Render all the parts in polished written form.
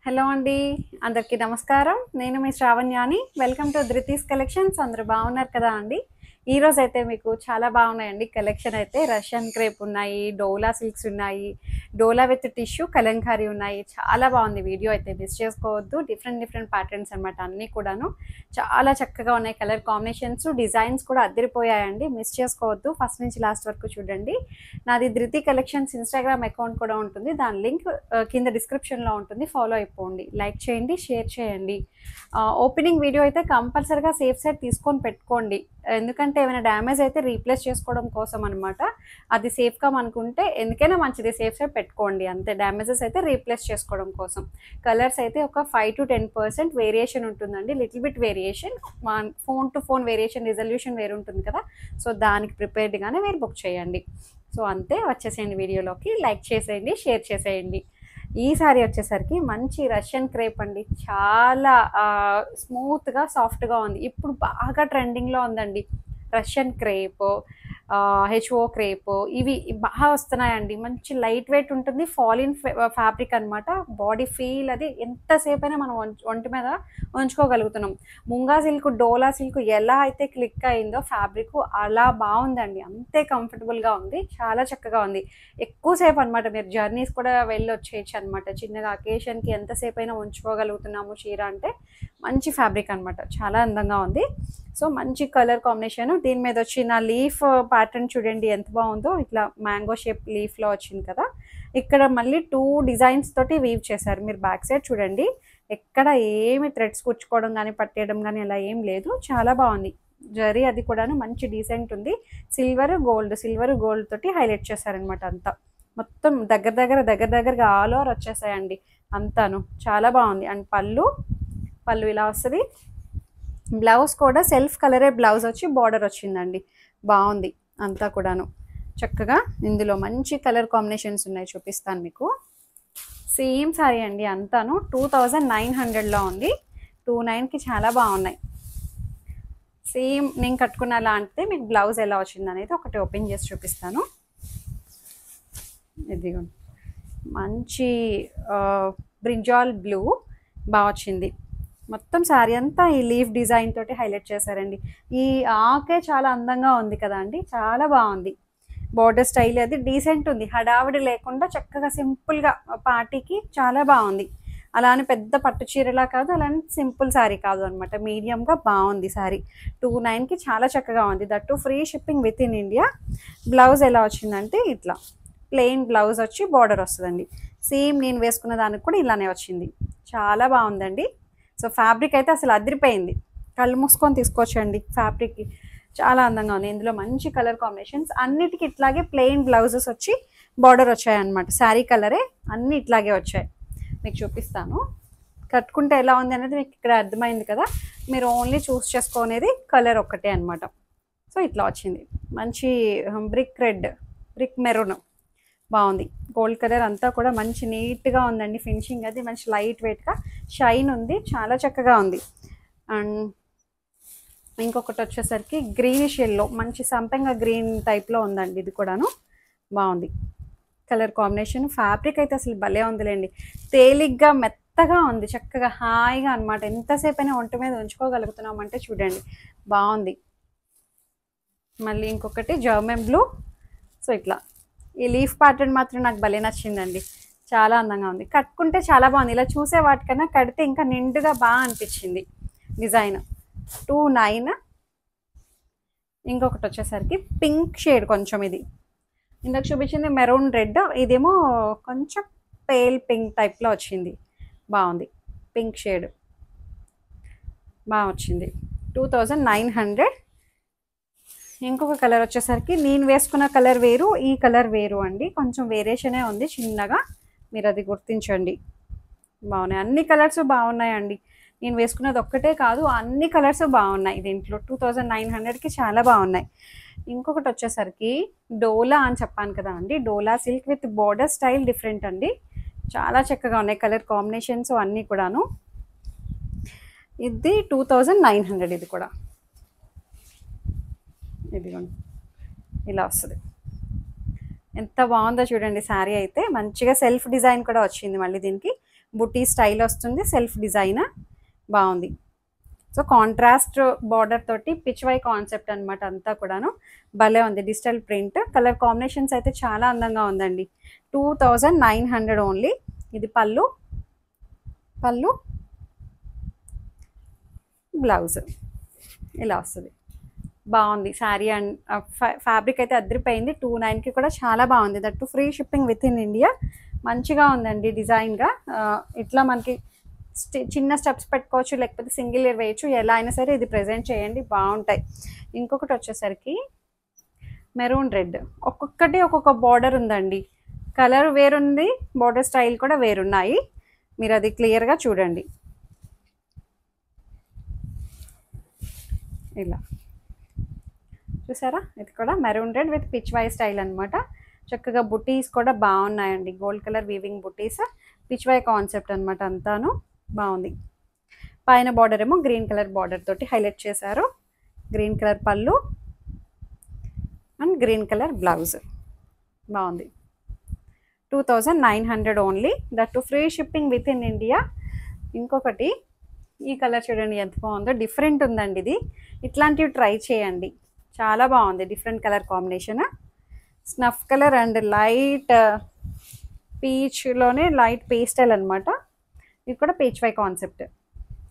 Hello అండి. అందరికీ నమస్కారం. నేను మీ శ్రావణ్యాని. Welcome to Dhruthi's collections. అందరూ బాగున్నారు కదా అండి? ఈరోజైతే మీకు చాలా బాగున్నాయండి కలెక్షన్ అయితే. రష్యన్ క్రేప్ ఉన్నాయి, డోలా సిల్క్స్ ఉన్నాయి, డోలా విత్ టిష్యూ కలంకారీ ఉన్నాయి. చాలా బాగుంది వీడియో అయితే, మిస్ చేసుకోవద్దు. డిఫరెంట్ ప్యాటర్న్స్ అనమాట అన్నీ కూడాను. చాలా చక్కగా ఉన్నాయి కలర్ కాంబినేషన్స్, డిజైన్స్ కూడా అదిరిపోయాయండి. మిస్ చేసుకోవద్దు, ఫస్ట్ నుంచి లాస్ట్ వరకు చూడండి. నాది ధృతి కలెక్షన్స్ ఇన్స్టాగ్రామ్ అకౌంట్ కూడా ఉంటుంది. దాని లింక్ కింద డిస్క్రిప్షన్లో ఉంటుంది. ఫాలో అయిపోండి, లైక్ చేయండి, షేర్ చేయండి. ఓపెనింగ్ వీడియో అయితే కంపల్సరీగా సేఫ్ సైడ్ తీసుకొని పెట్టుకోండి. ఎందుకంటే ఏమైనా డ్యామేజ్ అయితే రీప్లేస్ చేసుకోవడం కోసం అనమాట. అది సేఫ్గా అనుకుంటే ఎందుకైనా మంచిది, సేఫ్ సైడ్ పెట్టుకోండి అంతే. డ్యామేజెస్ అయితే రీప్లేస్ చేసుకోవడం కోసం. కలర్స్ అయితే ఒక 5 to 10% వేరియేషన్ ఉంటుందండి, little bit variation. Phone to phone variation, resolution వేరు ఉంటుంది కదా. సో దానికి ప్రిపేర్డ్గానే మీరు బుక్ చేయండి. సో అంతే, వచ్చేసేయండి వీడియోలోకి. లైక్ చేసేయండి, షేర్ చేసేయండి. ఈ సారీ వచ్చేసరికి మంచి రష్యన్ క్రేప్ అండి. చాలా స్మూత్గా సాఫ్ట్గా ఉంది. ఇప్పుడు బాగా ట్రెండింగ్లో ఉందండి రష్యన్ క్రేప్, హెచ్ఓ క్రేప్. ఇవి బాగా వస్తున్నాయండి. మంచి లైట్ వెయిట్ ఉంటుంది, ఫాలిన్ ఫ్యాబ్రిక్ అనమాట. బాడీ ఫీల్ అది ఎంతసేపు అయినా మనం ఒంటి మీద ఉంచుకోగలుగుతున్నాం. ముంగా సిల్క్, డోలా సిల్క్ ఎలా అయితే క్లిక్ అయిందో ఫ్యాబ్రిక్, అలా బాగుందండి. అంతే కంఫర్టబుల్గా ఉంది, చాలా చక్కగా ఉంది. ఎక్కువసేపు అనమాట, మీరు జర్నీస్ కూడా వెళ్ళి వచ్చేయచ్చు అనమాట. చిన్నగా అకేషన్కి ఎంతసేపు అయినా ఉంచుకోగలుగుతున్నాము చీర అంటే. మంచి ఫ్యాబ్రిక్ అనమాట, చాలా అందంగా ఉంది. సో మంచి కలర్ కాంబినేషన్. దీని మీద వచ్చిన లీఫ్ ప్యాటర్న్ చూడండి ఎంత బాగుందో. ఇట్లా మ్యాంగో షేప్ లీఫ్లో వచ్చింది కదా. ఇక్కడ మళ్ళీ 2 డిజైన్స్ తోటి వీవ్ చేశారు. మీరు బ్యాక్ సైడ్ చూడండి, ఎక్కడ ఏమి థ్రెడ్స్ కుచ్చుకోవడం కానీ పట్టేయడం కానీ అలా ఏం లేదు. చాలా బాగుంది. జరీ అది కూడాను మంచి డీసెంట్ ఉంది. సిల్వర్ గోల్డ్ తోటి హైలైట్ చేశారనమాట అంతా. మొత్తం దగ్గరగా ఆల్ ఓవర్ వచ్చేసాయండి అంతాను. చాలా బాగుంది. అండ్ పళ్ళు ఇలా వస్తుంది. బ్లౌజ్ కూడా సెల్ఫ్ కలరే బ్లౌజ్ వచ్చి బార్డర్ వచ్చిందండి. బాగుంది అంతా కూడాను చక్కగా. ఇందులో మంచి కలర్ కాంబినేషన్స్ ఉన్నాయి, చూపిస్తాను మీకు. సేమ్ సారీ అండి అంతాను. 2900లో ఉంది. 29కి చాలా బాగున్నాయి. సేమ్ నేను కట్టుకున్న లాంటిదే. మీకు బ్లౌజ్ ఎలా వచ్చింది అనేది ఒకటి ఓపెన్ చేసి చూపిస్తాను. ఇదిగోండి, మంచి బ్రింజాల్ బ్లూ బాగా వచ్చింది. మొత్తం శారీ అంతా ఈ లీఫ్ డిజైన్ తోటి హైలైట్ చేశారండి. ఈ ఆకే చాలా అందంగా ఉంది కదా అండి, చాలా బాగుంది. బోర్డర్ స్టైల్ అది డీసెంట్ ఉంది, హడావిడి లేకుండా చక్కగా సింపుల్గా పార్టీకి చాలా బాగుంది. అలానే పెద్ద పట్టు చీరలా కాదు, అలానే సింపుల్ శారీ కాదు అనమాట, మీడియంగా బాగుంది శారీ. 29కి చాలా చక్కగా ఉంది. That free shipping with in India. Blouse ఎలా వచ్చిందంటే ఇట్లా ప్లెయిన్ బ్లౌజ్ వచ్చి బార్డర్ వస్తుందండి. సేమ్ నేను వేసుకున్న దానికి కూడా ఇలానే వచ్చింది. చాలా బాగుందండి. సో ఫ్యాబ్రిక్ అయితే అసలు అదిరిపోయింది. కళ్ళు మూసుకొని తీసుకోవచ్చండి ఫ్యాబ్రిక్కి, చాలా అందంగా ఉంది. ఇందులో మంచి కలర్ కాంబినేషన్స్. అన్నిటికీ ఇట్లాగే ప్లెయిన్ బ్లౌజెస్ వచ్చి బార్డర్ వచ్చాయన్నమాట. శారీ కలరే అన్నీ ఇట్లాగే వచ్చాయి. మీకు చూపిస్తాను కట్టుకుంటే ఎలా ఉంది అనేది. మీకు ఇక్కడ అర్థమైంది కదా. మీరు ఓన్లీ చూస్ చేసుకునేది కలర్ ఒక్కటే అనమాట. సో ఇట్లా వచ్చింది. మంచి బ్రిక్ మెరూన్ బాగుంది. గోల్డ్ కలర్ అంతా కూడా మంచి నీట్గా ఉందండి. ఫినిషింగ్ అది మంచి లైట్ వెయిట్గా షైన్ ఉంది, చాలా చక్కగా ఉంది. అండ్ ఇంకొకటి వచ్చేసరికి గ్రీనిష్ ఎల్లో, మంచి సంపెంగ గ్రీన్ టైప్లో ఉందండి. ఇది కూడాను బాగుంది కలర్ కాంబినేషన్. ఫ్యాబ్రిక్ అయితే అసలు భలే ఉందిలేండి. తేలిగ్గా మెత్తగా ఉంది, చక్కగా హాయిగా అనమాట. ఎంతసేపు అయినా ఒంటి మీద ఉంచుకోగలుగుతున్నామంటే చూడండి, బాగుంది. మళ్ళీ ఇంకొకటి జర్మన్ బ్లూ. సో ఇట్లా ఈ లీఫ్ ప్యాటర్న్ మాత్రం నాకు భలే నచ్చిందండి, చాలా అందంగా ఉంది. కట్టుకుంటే చాలా బాగుంది. ఇలా చూసే వాటికన్నా కడితే ఇంకా నిండుగా బాగా అనిపించింది డిజైన్. 29. ఇంకొకటి వచ్చేసరికి పింక్ షేడ్, కొంచెం ఇది ఇందాక చూపించింది మెరూన్ రెడ్, ఇదేమో కొంచెం పేల్ పింక్ టైప్లో వచ్చింది. బాగుంది, పింక్ షేడ్ బాగా వచ్చింది. 2900. ఇంకొక కలర్ వచ్చేసరికి నేను వేసుకున్న కలర్ వేరు, ఈ కలర్ వేరు అండి. కొంచెం వేరియేషనే ఉంది చిన్నగా, మీరు అది గుర్తించండి. బాగున్నాయి, అన్ని కలర్స్ బాగున్నాయండి. నేను వేసుకున్నది ఒక్కటే కాదు, అన్ని కలర్స్ బాగున్నాయి దీంట్లో. 2900కి చాలా బాగున్నాయి. ఇంకొకటి వచ్చేసరికి డోలా అని చెప్పాను కదా అండి. Dola silk with border style different అండి. చాలా చక్కగా ఉన్నాయి కలర్ కాంబినేషన్స్ అన్నీ కూడాను. ఇది 2900. ఇది కూడా ఇదిగోండి ఇలా వస్తుంది. ఎంత బాగుందో చూడండి శారీ అయితే. మంచిగా సెల్ఫ్ డిజైన్ కూడా వచ్చింది మళ్ళీ దీనికి. బుటీ స్టైల్ వస్తుంది, సెల్ఫ్ డిజైన్ బాగుంది. సో కాంట్రాస్ట్ బార్డర్ తోటి పిచ్ వై కాన్సెప్ట్ అనమాట అంతా కూడాను, భలే ఉంది. డిజిటల్ ప్రింట్, కలర్ కాంబినేషన్స్ అయితే చాలా అందంగా ఉందండి. 2900 ఓన్లీ. ఇది పళ్ళు, పళ్ళు బ్లౌజ్ ఇలా వస్తుంది. బాగుంది శారీ. అండ్ ఫ్యాబ్రిక్ అయితే అదిరిపోయింది. 29కి కూడా చాలా బాగుంది. That free shipping with in India. మంచిగా ఉందండి డిజైన్గా. ఇట్లా మనకి చిన్న స్టెప్స్ పెట్టుకోవచ్చు, లేకపోతే సింగిల్ ఇయర్ వేయచ్చు, ఎలా అయినా సరే ఇది ప్రెజెంట్ చేయండి, బాగుంటాయి. ఇంకొకటి వచ్చేసరికి మెరూన్ రెడ్, ఒక్కొక్కటి ఒక్కొక్క బార్డర్ ఉందండి. కలర్ వేరుంది, బార్డర్ స్టైల్ కూడా వేరున్నాయి. మీరు అది క్లియర్గా చూడండి. ఇలా చూసారా, ఇది కూడా maroon red with Pichwai style అనమాట. చక్కగా బుటీస్ కూడా బాగున్నాయండి, gold colour weaving buttis, Pichwai concept అనమాట అంతాను, బాగుంది. పైన బార్డర్ ఏమో గ్రీన్ కలర్ బార్డర్ తోటి హైలైట్ చేశారు. గ్రీన్ కలర్ పళ్ళు అండ్ గ్రీన్ కలర్ బ్లౌజ్, బాగుంది. 2900 only, that too free shipping with in India. ఇంకొకటి ఈ కలర్ చూడండి ఎంత బాగుందో, డిఫరెంట్ ఉందండి ఇది. ఇట్లాంటివి ట్రై చేయండి, చాలా బాగుంది. Different colour combination, snuff colour and light పీచ్లోనే లైట్ పేస్టల్ అనమాట. ఇది కూడా పీచ్ వై కాన్సెప్ట్,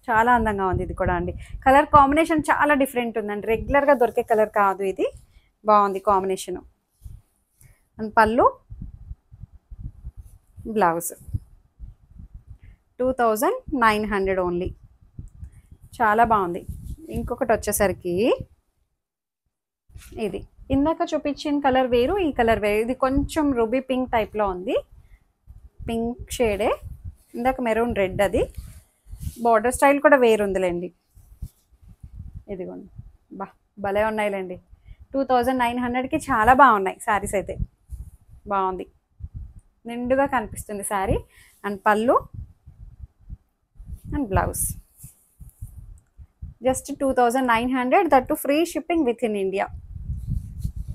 చాలా అందంగా ఉంది ఇది కూడా అండి. కలర్ కాంబినేషన్ చాలా డిఫరెంట్ ఉందండి, రెగ్యులర్గా దొరికే కలర్ కాదు ఇది, బాగుంది కాంబినేషను. అండ్ పళ్ళు బ్లౌజ్ 2900 ఓన్లీ, చాలా బాగుంది. ఇంకొకటి వచ్చేసరికి ఇది ఇందాక చూపించిన కలర్ వేరు, ఈ కలర్ వేరు. ఇది కొంచెం రూబీ పింక్ టైప్లో ఉంది, పింక్ షేడే. ఇందాక మెరూన్ రెడ్, అది బార్డర్ స్టైల్ కూడా వేరుందిలేండి. ఇదిగోండి, భలే ఉన్నాయిలేండి. 2900కి చాలా బాగున్నాయి శారీస్ అయితే, బాగుంది, నిండుగా కనిపిస్తుంది శారీ. అండ్ పళ్ళు and blouse just 2900, that too free shipping with in India.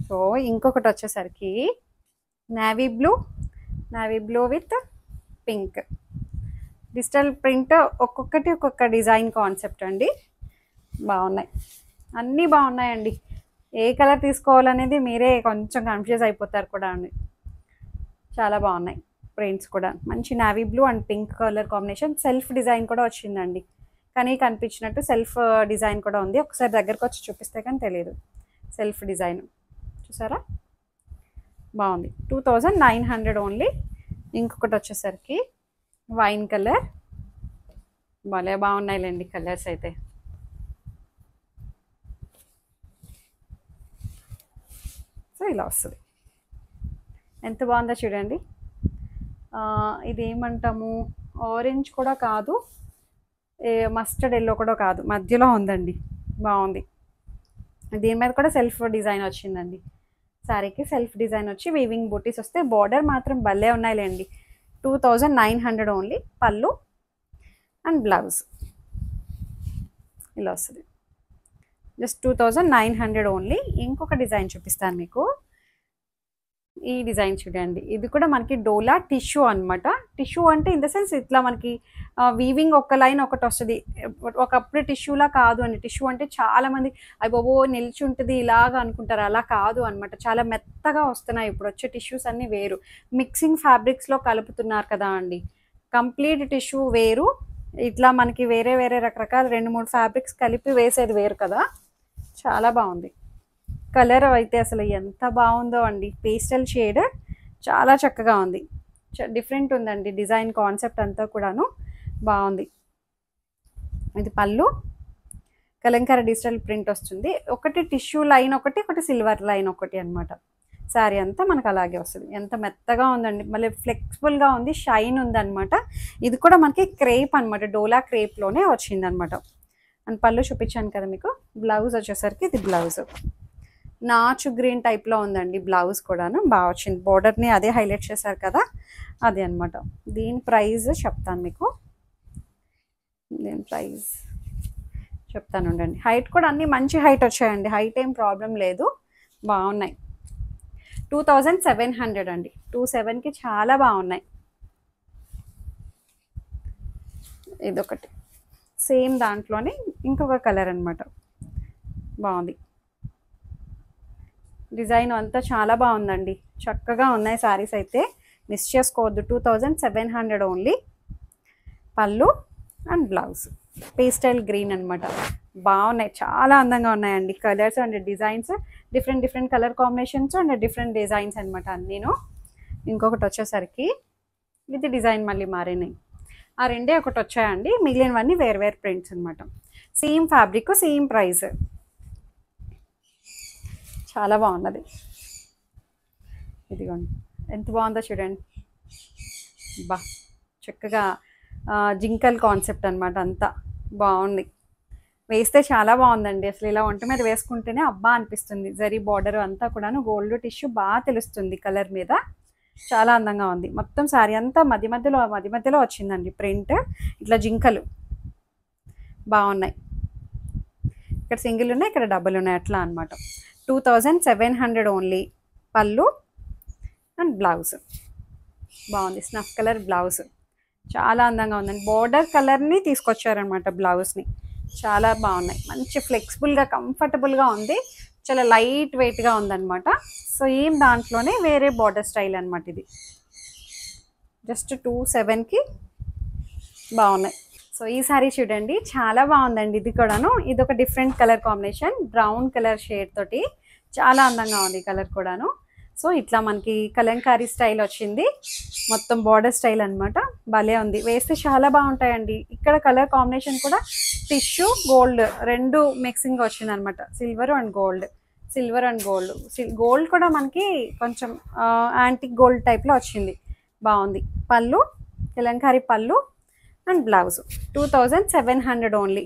So ఇంకొకటి వచ్చేసరికి navy blue with pink digital print, ఒక్కొక్కటి ఒక్కొక్క డిజైన్ కాన్సెప్ట్ అండి, బాగున్నాయి, అన్నీ బాగున్నాయండి. ఏ కలర్ తీసుకోవాలనేది మీరే కొంచెం కన్ఫ్యూజ్ అయిపోతారు కూడా అండి. చాలా బాగున్నాయి ప్రింట్స్ కూడా. మంచి navy blue and pink colour combination, self design కూడా వచ్చిందండి. కానీ కనిపించినట్టు సెల్ఫ్ డిజైన్ కూడా ఉంది. ఒకసారి దగ్గరకు వచ్చి చూపిస్తే కానీ తెలియదు, సెల్ఫ్ డిజైన్ చూసారా, బాగుంది. 2900 ఓన్లీ. ఇంకొకటి వచ్చేసరికి వైన్ కలర్, భలే బాగున్నాయిలేండి కలర్స్ అయితే. సో ఇలా వస్తుంది, ఎంత బాగుందో చూడండి. ఇది ఏమంటాము, ఆరెంజ్ కూడా కాదు, మస్టర్డ్ ఎల్లో కూడా కాదు, మధ్యలో ఉందండి, బాగుంది. దీని మీద కూడా సెల్ఫ్ డిజైన్ వచ్చిందండి. శారీకి సెల్ఫ్ డిజైన్ వచ్చి వీవింగ్ బూటీస్ వస్తే, బార్డర్ మాత్రం భలే ఉన్నాయిలేండి. 2900 ఓన్లీ. పళ్ళు అండ్ బ్లౌజ్ ఇలా వస్తుంది, జస్ట్ 2900 ఓన్లీ. ఇంకొక డిజైన్ చూపిస్తాను మీకు. ఈ డిజైన్ చూడండి, ఇది కూడా మనకి డోలా టిష్యూ అనమాట. టిష్యూ అంటే ఇన్ ద సెన్స్ ఇట్లా మనకి వీవింగ్ ఒక లైన్ ఒకటి వస్తుంది. ఒకప్పుడు టిష్యూలా కాదు అండి. టిష్యూ అంటే చాలామంది అయ్యో నిలిచి ఉంటుంది ఇలాగా అనుకుంటారు, అలా కాదు అనమాట. చాలా మెత్తగా వస్తున్నాయి ఇప్పుడు వచ్చే టిష్యూస్ అన్నీ వేరు. మిక్సింగ్ ఫ్యాబ్రిక్స్లో కలుపుతున్నారు కదా అండి. కంప్లీట్ టిష్యూ వేరు, ఇట్లా మనకి వేరే వేరే రకరకాల 2-3 ఫ్యాబ్రిక్స్ కలిపి వేసేది వేరు కదా. చాలా బాగుంది. కలర్ అయితే అసలు ఎంత బాగుందో అండి, పేస్టల్ షేడ్, చాలా చక్కగా ఉంది. డిఫరెంట్ ఉందండి డిజైన్ కాన్సెప్ట్ అంతా కూడాను, బాగుంది. ఇది పళ్ళు, కలంకారీ డిజిటల్ ప్రింట్ వస్తుంది. ఒకటి టిష్యూ లైన్ ఒకటి, ఒకటి సిల్వర్ లైన్ ఒకటి అనమాట. శారీ అంతా మనకు అలాగే వస్తుంది. ఎంత మెత్తగా ఉందండి, మళ్ళీ ఫ్లెక్సిబుల్గా ఉంది, షైన్ ఉందన్నమాట. ఇది కూడా మనకి క్రేప్ అనమాట, డోలా క్రేప్లోనే వచ్చిందనమాట. అండ్ పళ్ళు చూపించాను కదా మీకు. బ్లౌజ్ వచ్చేసరికి ఇది బ్లౌజ్ నాచు గ్రీన్ టైప్లో ఉందండి. బ్లౌజ్ కూడాను బాగా వచ్చింది, బోర్డర్ని అదే హైలైట్ చేశారు కదా, అదే అనమాట. దీని ప్రైస్ చెప్తాను మీకు, దీని ప్రైస్ చెప్తాను ఉండండి. హైట్ కూడా అన్నీ మంచి హైట్ వచ్చాయండి, హైట్ ఏం ప్రాబ్లం లేదు, బాగున్నాయి. 2700 అండి, 27కి చాలా బాగున్నాయి. ఇదొకటి సేమ్ దాంట్లోనే ఇంకొక కలర్ అనమాట. బాగుంది డిజైన్ అంతా, చాలా బాగుందండి. చక్కగా ఉన్నాయి శారీస్ అయితే, మిస్ చేసుకోవద్దు. 2700 ఓన్లీ. పళ్ళు అండ్ బ్లౌజ్ పేస్టల్ గ్రీన్ అనమాట. బాగున్నాయి, చాలా అందంగా ఉన్నాయండి. Colours and designs different different colour combinations and different designs అనమాట అన్నీను. ఇంకొకటి వచ్చేసరికి ఇది డిజైన్ మళ్ళీ మారినాయి. ఆ రెండే ఒకటి వచ్చాయండి, మిగిలినవన్నీ వేరు వేరు ప్రింట్స్ అనమాట. Same fabric, same price. చాలా బాగున్నది. ఇదిగోండి ఎంత బాగుందో చూడండి. బా చక్కగా జింకల్ కాన్సెప్ట్ అనమాట. అంతా బాగుంది, వేస్తే చాలా బాగుందండి. అసలు ఇలా ఒంటి మీద వేసుకుంటేనే అబ్బా అనిపిస్తుంది. జరీ బార్డర్ అంతా కూడాను గోల్డ్ టిష్యూ బాగా తెలుస్తుంది కలర్ మీద. చాలా అందంగా ఉంది. మొత్తం శారీ అంతా మధ్య మధ్యలో వచ్చిందండి ప్రింట్. ఇట్లా జింకలు బాగున్నాయి. ఇక్కడ సింగిల్ ఉన్నాయి, ఇక్కడ డబుల్ ఉన్నాయి, అట్లా అనమాట. 2700 ఓన్లీ. పళ్ళు అండ్ బ్లౌజ్ బాగుంది. స్నఫ్ కలర్ బ్లౌజ్ చాలా అందంగా ఉందండి. బోర్డర్ కలర్ని తీసుకొచ్చారనమాట బ్లౌజ్ని. చాలా బాగున్నాయి. మంచి ఫ్లెక్సిబుల్గా కంఫర్టబుల్గా ఉంది. చాలా లైట్ వెయిట్గా ఉందన్నమాట. సో ఏం దాంట్లోనే వేరే బార్డర్ స్టైల్ అనమాట. ఇది జస్ట్ 2700కి బాగున్నాయి. సో ఈ సారీ చూడండి, చాలా బాగుందండి. ఇది కూడాను, ఇది ఒక different colour combination, brown colour shade తోటి చాలా అందంగా ఉంది కలర్ కూడాను. సో ఇట్లా మనకి కలంకారీ స్టైల్ వచ్చింది, మొత్తం బార్డర్ స్టైల్ అనమాట. భలే ఉంది, వేస్తే చాలా బాగుంటాయండి. ఇక్కడ కలర్ కాంబినేషన్ కూడా టిష్యూ గోల్డ్ రెండు మిక్సింగ్ వచ్చింది అనమాట. Silver and gold, silver and gold. Gold కూడా మనకి కొంచెం యాంటిక్ గోల్డ్ టైప్లో వచ్చింది. బాగుంది. పళ్ళు కలంకారీ పళ్ళు అండ్ బ్లౌజ్ 2700 ఓన్లీ.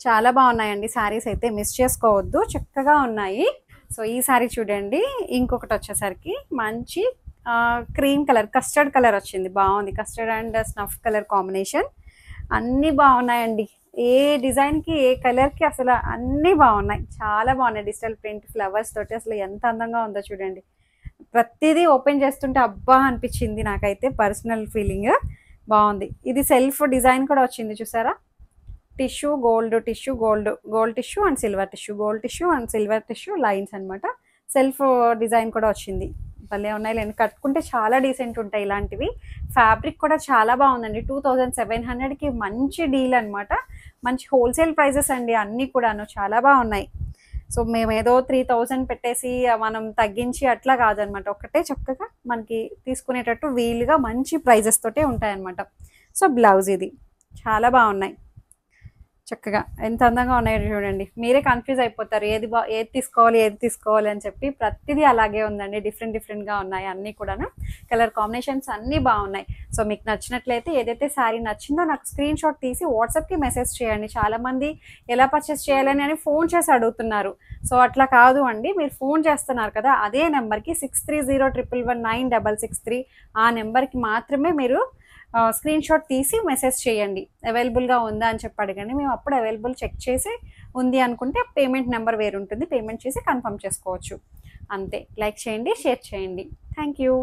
చాలా బాగున్నాయండి శారీస్ అయితే, మిస్ చేసుకోవద్దు, చక్కగా ఉన్నాయి. సో ఈ శారీ చూడండి. ఇంకొకటి వచ్చేసరికి మంచి క్రీమ్ కలర్, కస్టర్డ్ కలర్ వచ్చింది. బాగుంది, custard and snuff colour combination. అన్నీ బాగున్నాయండి. ఏ డిజైన్కి ఏ కలర్కి అసలు అన్నీ బాగున్నాయి, చాలా బాగున్నాయి. డిజిటల్ ప్రింట్ ఫ్లవర్స్ తోటి అసలు ఎంత అందంగా ఉందో చూడండి. ప్రతిదీ ఓపెన్ చేస్తుంటే అబ్బా అనిపించింది నాకైతే, పర్సనల్ ఫీలింగ్. బాగుంది. ఇది సెల్ఫ్ డిజైన్ కూడా వచ్చింది చూసారా. Tissue gold, tissue gold, gold tissue and silver tissue, gold tissue and silver tissue lines అనమాట. సెల్ఫ్ డిజైన్ కూడా వచ్చింది. భలే ఉన్నాయి లేండి, కట్టుకుంటే చాలా డీసెంట్ ఉంటాయి ఇలాంటివి. ఫ్యాబ్రిక్ కూడా చాలా బాగుందండి. 2700కి మంచి డీల్ అనమాట. మంచి హోల్సేల్ ప్రైజెస్ అండి అన్నీ కూడాను, చాలా బాగున్నాయి. సో మేము ఏదో 3000 పెట్టేసి మనం తగ్గించి అట్లా కాదనమాట. ఒకటే చక్కగా మనకి తీసుకునేటట్టు వీలుగా మంచి ప్రైజెస్ తోటే ఉంటాయన్నమాట. సో బ్లౌజ్ ఇది చాలా బాగున్నాయి, చక్కగా ఎంత అందంగా ఉన్నాయో చూడండి. మీరే కన్ఫ్యూజ్ అయిపోతారు ఏది తీసుకోవాలి అని చెప్పి. ప్రతిదీ అలాగే ఉందండి, డిఫరెంట్ డిఫరెంట్గా ఉన్నాయి అన్నీ కూడాను. కలర్ కాంబినేషన్స్ అన్నీ బాగున్నాయి. సో మీకు నచ్చినట్లయితే ఏదైతే శారీ నచ్చిందో నాకు స్క్రీన్ షాట్ తీసి వాట్సాప్కి మెసేజ్ చేయండి. చాలామంది ఎలా పర్చేస్ చేయాలని అని ఫోన్ చేసి అడుగుతున్నారు. సో అట్లా కాదు అండి, మీరు ఫోన్ చేస్తున్నారు కదా, అదే నెంబర్కి 6301196663 ఆ నెంబర్కి మాత్రమే మీరు స్క్రీన్ షాట్ తీసి మెసేజ్ చేయండి. అవైలబుల్గా ఉందా అని చెప్పి అడగండి. మేము అప్పుడు అవైలబుల్ చెక్ చేసి ఉంది అనుకుంటే పేమెంట్ నెంబర్ వేరు ఉంటుంది, పేమెంట్ చేసి కన్ఫర్మ్ చేసుకోవచ్చు. అంతే. లైక్ చేయండి, షేర్ చేయండి. Thank you.